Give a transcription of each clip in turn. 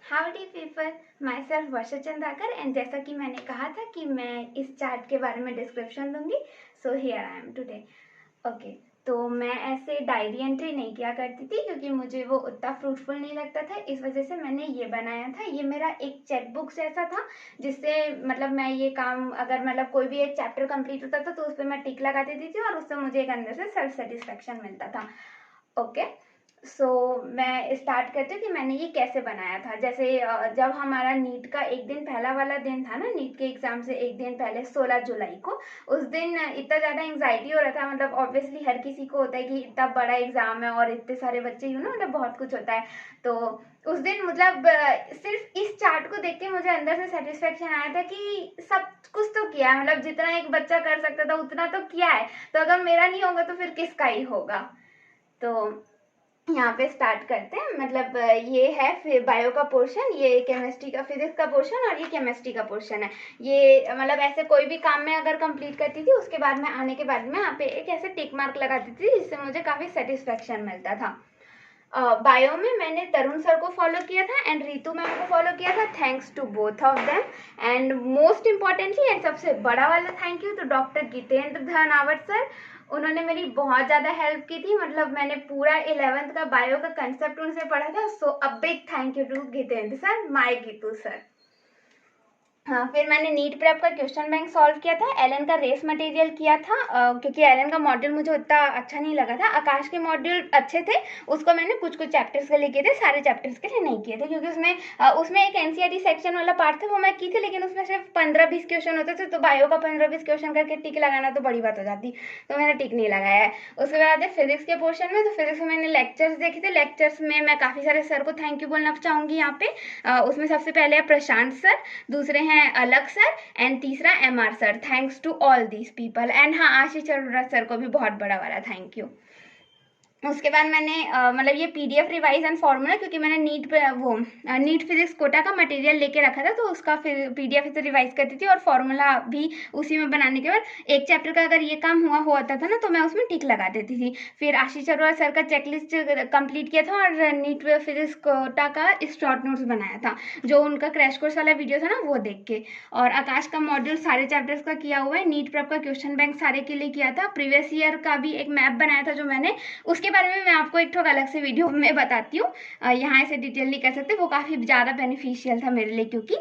Howdy people, myself Varsha Chandakar. And जैसा कि मैंने कहा था कि मैं इस चार्ट के बारे में डिस्क्रिप्शन दूंगी, so here I am today. Okay, तो मैं ऐसे डायरी एंट्री नहीं किया करती थी क्योंकि मुझे वो उतना फ्रूटफुल नहीं लगता था। इस वजह से मैंने ये बनाया था। ये मेरा एक चेकबुक जैसा था जिससे मतलब मैं ये काम अगर मतलब कोई भी एक चैप्टर कंप्लीट होता था तो उस पर मैं टिक लगा देती थी और उससे मुझे एक अंदर से सेल्फ सेटिस्फेक्शन मिलता था। ओके, सो मैं स्टार्ट करती हूँ कि मैंने ये कैसे बनाया था। जैसे जब हमारा नीट का एक दिन पहला वाला दिन था ना, नीट के एग्जाम से एक दिन पहले 16 जुलाई को, उस दिन इतना ज़्यादा एंग्जाइटी हो रहा था। मतलब ऑब्वियसली हर किसी को होता है कि इतना बड़ा एग्जाम है और इतने सारे बच्चे मतलब बहुत कुछ होता है। तो उस दिन मतलब सिर्फ इस चार्ट को देख के मुझे अंदर से सेटिस्फेक्शन आया था कि सब कुछ तो किया है। मतलब जितना एक बच्चा कर सकता था उतना तो किया है, तो अगर मेरा नहीं होगा तो फिर किसका ही होगा। तो यहाँ पे स्टार्ट करते हैं। मतलब ये है फिर बायो का पोर्शन, ये केमिस्ट्री का, फिजिक्स का पोर्शन और ये केमिस्ट्री का पोर्शन है। ये मतलब ऐसे कोई भी काम में अगर कंप्लीट करती थी उसके बाद में आने के बाद में यहाँ पे एक ऐसे टिक मार्क लगाती थी जिससे मुझे काफ़ी सेटिस्फेक्शन मिलता था। बायो में मैंने तरुण सर को फॉलो किया था एंड रितु मैम को फॉलो किया था, thanks to both of them. And most importantly and सबसे बड़ा वाला thank you to doctor Gitendra Dhanawat sir. उन्होंने मेरी बहुत ज़्यादा हेल्प की थी। मतलब मैंने पूरा 11th का बायो का कंसेप्ट उनसे पढ़ा था। So a big thank you to Geetendra sir, my Geetu sir. हाँ, फिर मैंने नीट प्रेप का क्वेश्चन बैंक सॉल्व किया था। एलन का रेस मटेरियल किया था क्योंकि एलन का मॉड्यूल मुझे उतना अच्छा नहीं लगा था। आकाश के मॉड्यूल अच्छे थे, उसको मैंने कुछ कुछ चैप्टर्स के लिए किए थे, सारे चैप्टर्स के लिए नहीं किए थे क्योंकि उसमें एक एनसीईआरटी सेक्शन वाला पार्ट था, वो मैं की थी, लेकिन उसमें सिर्फ 15-20 क्वेश्चन होते थे। तो बायो का 15-20 क्वेश्चन करके टिक लगाना तो बड़ी बात हो जाती, तो मैंने टिक नहीं लगाया है। उसके बाद है फिजिक्स के पोर्शन में। तो फिजिक्स में मैंने लेक्चर्स देखे थे। लेक्चर्स में मैं काफ़ी सारे सर को थैंक यू बोलना चाहूँगी यहाँ पे। उसमें सबसे पहले है प्रशांत सर, दूसरे हैं अलग सर एंड तीसरा MR sir. Thanks to all these people. And हाँ, आशीष अरोड़ा सर को भी बहुत बड़ा वाला थैंक यू। उसके बाद मैंने मतलब ये पीडीएफ रिवाइज एंड फॉर्मूला, क्योंकि मैंने नीट फिजिक्स कोटा का मटेरियल लेके रखा था, तो उसका फिर पीडीएफ से रिवाइज करती थी और फॉर्मूला भी उसी में बनाने के बाद एक चैप्टर का अगर ये काम हुआ होता था ना तो मैं उसमें टिक लगा देती थी। फिर आशीष अरोड़ा सर का चेकलिस्ट कंप्लीट किया था और नीट फिजिक्स कोटा का शॉर्ट नोट्स बनाया था, जो उनका क्रैश कोर्स वाला वीडियो था ना वो देख के। और आकाश का मॉड्यूल सारे चैप्टर्स का किया हुआ है। नीट प्रेप का क्वेश्चन बैंक सारे के लिए किया था। प्रीवियस ईयर का भी एक मैप बनाया था जो मैंने, उसके बारे में मैं आपको एक ठोक अलग से वीडियो में बताती हूँ, यहाँ ऐसे डिटेल नहीं कर सकते। वो काफ़ी ज़्यादा बेनिफिशियल था मेरे लिए क्योंकि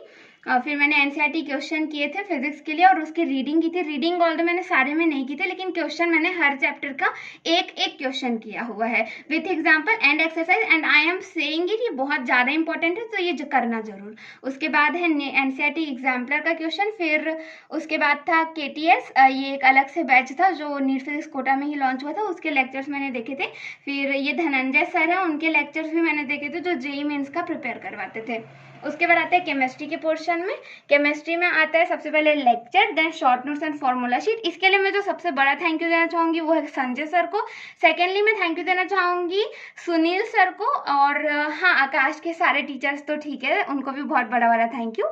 फिर मैंने एनसीईआरटी क्वेश्चन किए थे फिजिक्स के लिए और उसकी रीडिंग की थी। रीडिंग ऑल मैंने सारे में नहीं की थी, लेकिन क्वेश्चन मैंने हर चैप्टर का एक एक क्वेश्चन किया हुआ है with example and exercise. And I am saying it, ये बहुत ज़्यादा इंपॉर्टेंट है, तो ये जो करना जरूर। उसके बाद है एनसीईआरटी एग्जाम्पलर का क्वेश्चन। फिर उसके बाद था केटीएस, ये एक अलग से बैच था जो नीट फिजिक्स कोटा में ही लॉन्च हुआ था, उसके लेक्चर्स मैंने देखे थे। फिर ये धनंजय सर है, उनके लेक्चर्स भी मैंने देखे थे जो जेईई मेंस का प्रिपेयर करवाते थे। उसके बाद आता है केमिस्ट्री के पोर्शन में। केमिस्ट्री में आता है सबसे पहले lecture, then short notes and formula sheet. इसके लिए मैं जो सबसे बड़ा थैंक यू देना चाहूँगी वो है संजय सर को। सेकेंडली मैं थैंक यू देना चाहूँगी सुनील सर को। और हाँ, आकाश के सारे टीचर्स तो ठीक है, उनको भी बहुत बड़ा वाला थैंक यू।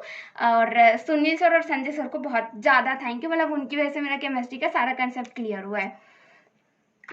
और सुनील सर और संजय सर को बहुत ज़्यादा थैंक यू, मतलब उनकी वजह से मेरा केमिस्ट्री का सारा कंसेप्ट क्लियर हुआ है।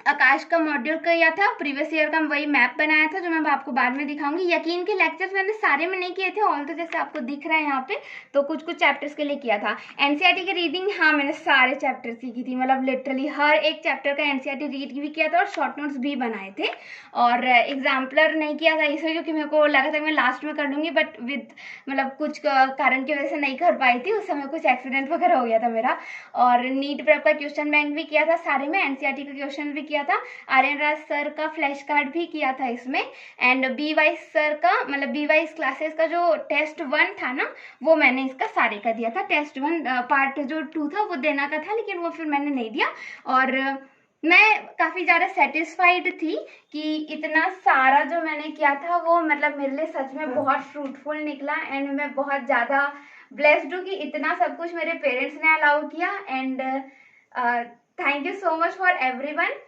आकाश का मॉड्यूल किया था, प्रीवियस ईयर का वही मैप बनाया था जो मैं आपको बाद में दिखाऊंगी। यकीन के लेक्चर्स मैंने सारे में नहीं किए थे, ऑल तो जैसे आपको दिख रहा है यहाँ पे, तो कुछ कुछ चैप्टर्स के लिए किया था। एनसीईआरटी की रीडिंग हाँ मैंने सारे चैप्टर्स की थी, मतलब लिटरली हर एक चैप्टर का एनसीईआरटी रीड भी किया था और शॉर्ट नोट्स भी बनाए थे। और एग्जाम्पलर नहीं किया था इसलिए क्योंकि मेरे को लगा था मैं लास्ट में कर लूँगी, बट विद मतलब कुछ कारण की वजह से नहीं कर पाई थी। उस समय कुछ एक्सीडेंट वगैरह हो गया था मेरा। और नीट प्रेप का क्वेश्चन बैंक भी किया था सारे में, एनसीईआरटी का क्वेश्चन भी किया था, आर्यन राज सर का फ्लैश कार्ड भी किया था इसमें। एंड बी वाइस सर का मतलब बी वाइस क्लासेस का जो टेस्ट 1 था ना वो मैंने इसका सारे का दिया था। टेस्ट 1 पार्ट जो 2 था वो देना का था, लेकिन वो फिर मैंने नहीं दिया। और मैं काफ़ी ज़्यादा सेटिस्फाइड थी कि इतना सारा जो मैंने किया था वो मतलब मेरे लिए सच में बहुत फ्रूटफुल निकला। एंड मैं बहुत ज़्यादा ब्लेस्ड हूँ कि इतना सब कुछ मेरे पेरेंट्स ने अलाउ किया। And thank you so much for everyone.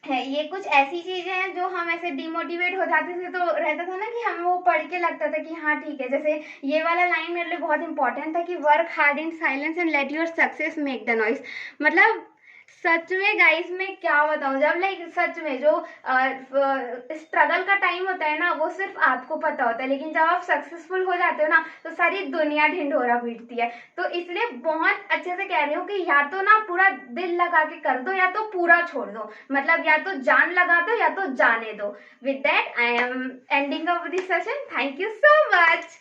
है ये कुछ ऐसी चीजें हैं जो हम ऐसे डिमोटिवेट हो जाते थे, तो रहता था ना कि हम वो पढ़ के लगता था कि हाँ ठीक है, जैसे ये वाला लाइन मेरे लिए बहुत इंपॉर्टेंट था कि work hard in silence and let your success make the noise. मतलब सच में गाइस मैं क्या बताऊं, जब लाइक सच में जो स्ट्रगल का टाइम होता है ना वो सिर्फ आपको पता होता है, लेकिन जब आप सक्सेसफुल हो जाते हो ना तो सारी दुनिया ढिंढोरा पीटती है। तो इसलिए बहुत अच्छे से कह रही हूँ कि या तो ना पूरा दिल लगा के कर दो या तो पूरा छोड़ दो, मतलब या तो जान लगा दो या तो जाने दो। With that I am ending up this session. Thank you so much.